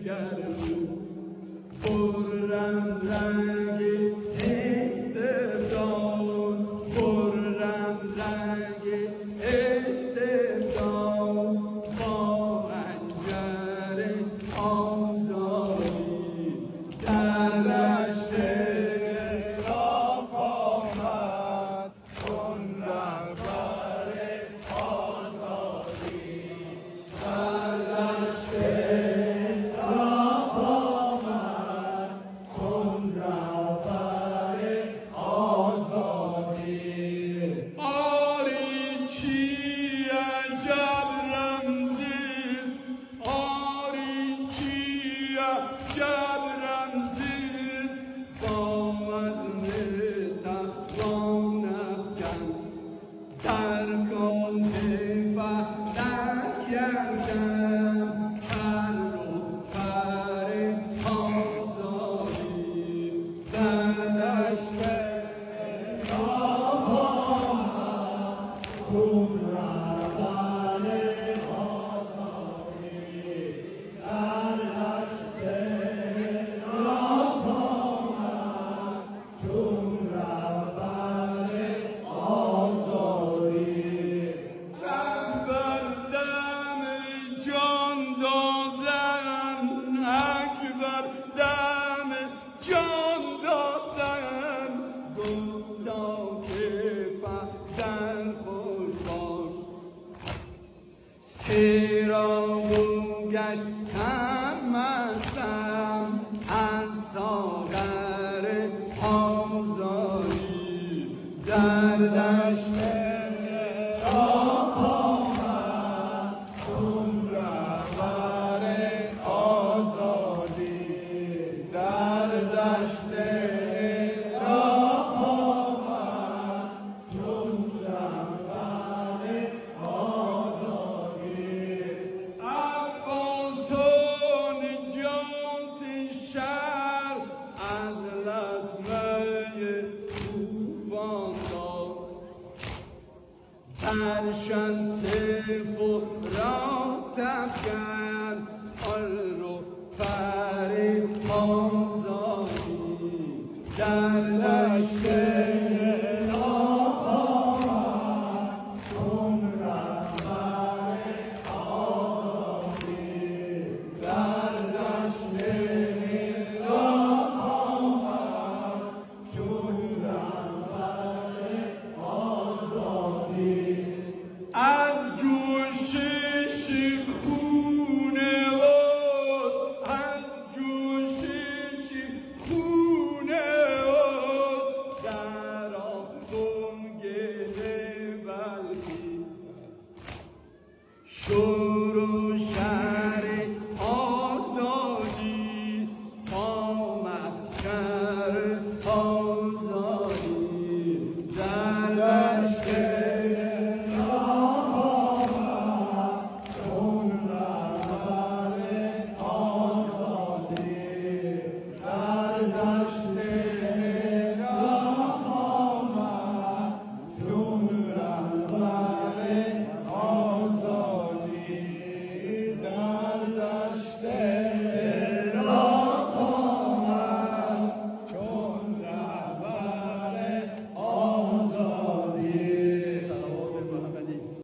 دیگر برم رنگ استبداد، برم رنگ استبداد با انجر آزادی در دشت راه آمد چون رهبر آزادی. در دشت راه آمد چون رهبر آزادی. آری چی عجب رمزیست، آری چی عجب رمزیست با وزن توان افکن در کن فلک کردم هر رو فر آزادی. در دشت راه آمد چون رهبر آزادی. در دشت راه آمد چون رهبر آزادی. اکبر دم جان دادن، اکبر دم جان دادن گفتا که پهلوان خوش باش. سیرابون گشتم مستم از ساغر آزادی. در دشت راه آمد چون رهبر آزادی. در دشت راه آمد چون رهبر آزادی. عباس و نجات شهر از لطمه طوفان داد، در شنطه فرات افکن آن رو فر